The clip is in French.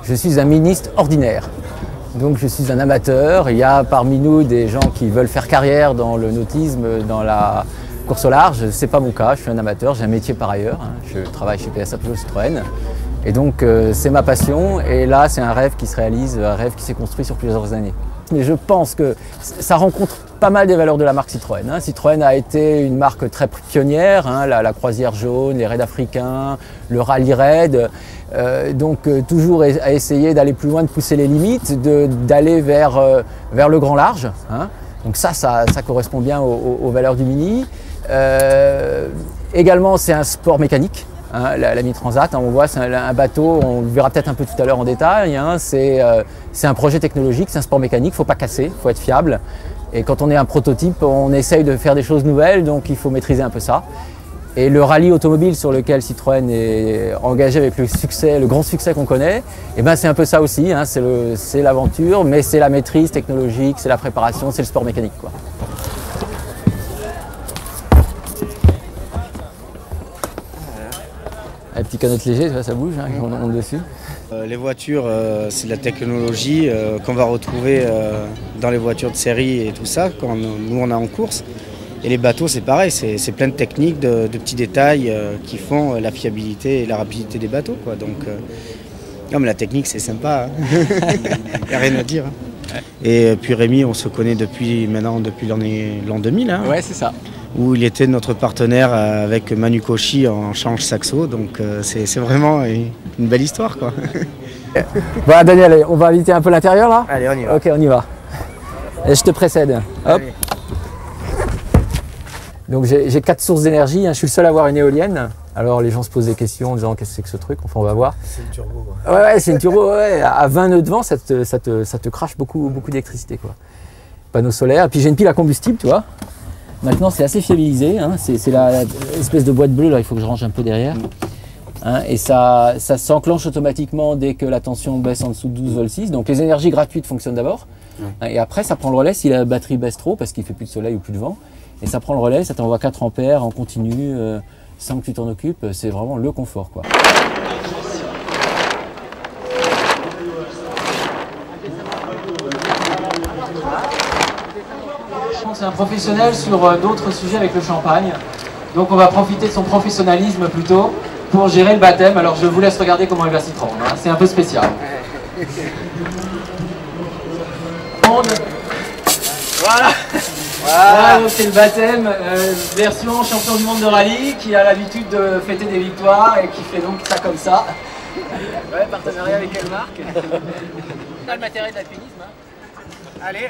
Je suis un ministre ordinaire, donc je suis un amateur. Il y a parmi nous des gens qui veulent faire carrière dans le nautisme, dans la course au large. Ce n'est pas mon cas, je suis un amateur, j'ai un métier par ailleurs. Je travaille chez PSA Peugeot Citroën. Et donc c'est ma passion et là c'est un rêve qui se réalise, un rêve qui s'est construit sur plusieurs années. Mais je pense que ça rencontre pas mal des valeurs de la marque Citroën. Citroën a été une marque très pionnière, la croisière jaune, les raids africains, le rallye raid. Donc toujours à essayer d'aller plus loin, de pousser les limites, d'aller vers le grand large. Donc ça correspond bien aux valeurs du Mini. Également c'est un sport mécanique. La Mini Transat, on voit, c'est un bateau, on le verra peut-être un peu tout à l'heure en détail, c'est un projet technologique, c'est un sport mécanique, il ne faut pas casser, il faut être fiable. Et quand on est un prototype, on essaye de faire des choses nouvelles, donc il faut maîtriser un peu ça. Et le rallye automobile sur lequel Citroën est engagé avec le grand succès qu'on connaît, c'est un peu ça aussi, c'est l'aventure, mais c'est la maîtrise technologique, c'est la préparation, c'est le sport mécanique, quoi. Un petit canot léger, ça bouge, on monte dessus. Les voitures, c'est de la technologie qu'on va retrouver dans les voitures de série et tout ça, quand nous on est en course. Et les bateaux, c'est pareil, c'est plein de techniques, de petits détails qui font la fiabilité et la rapidité des bateaux, quoi. Donc, non, mais la technique, c'est sympa, il n'y a rien à dire. Et puis Rémi, on se connaît depuis l'an 2000. Ouais, c'est ça. Où il était notre partenaire avec Manu Cauchy en change saxo, donc c'est vraiment une belle histoire, quoi. Voilà Daniel, on va visiter un peu l'intérieur là? Allez, on y va. Ok, on y va. Et je te précède. Hop. Donc j'ai 4 sources d'énergie, je suis le seul à avoir une éolienne. Alors les gens se posent des questions en disant qu'est-ce que c'est que ce truc, enfin on va voir. C'est une turbo, quoi. Ouais, c'est une turbo, ouais. À 20 nœuds de vent, ça te crache beaucoup d'électricité, quoi. Panneau solaire, et puis j'ai une pile à combustible, tu vois. Maintenant c'est assez fiabilisé, c'est l'espèce de boîte bleue, là il faut que je range un peu derrière. Et ça s'enclenche automatiquement dès que la tension baisse en dessous de 12 volts 6. Donc les énergies gratuites fonctionnent d'abord. Et après ça prend le relais si la batterie baisse trop parce qu'il ne fait plus de soleil ou plus de vent. Et ça prend le relais, ça t'envoie 4 ampères en continu sans que tu t'en occupes. C'est vraiment le confort, quoi. C'est un professionnel sur d'autres sujets avec le champagne. Donc on va profiter de son professionnalisme plutôt pour gérer le baptême. Alors je vous laisse regarder comment il va s'y prendre. C'est un peu spécial. Voilà, donc c'est le baptême, version champion du monde de rallye qui a l'habitude de fêter des victoires et qui fait donc ça comme ça. Ouais, partenariat avec quelle marque? On a le matériel d'alpinisme. Allez,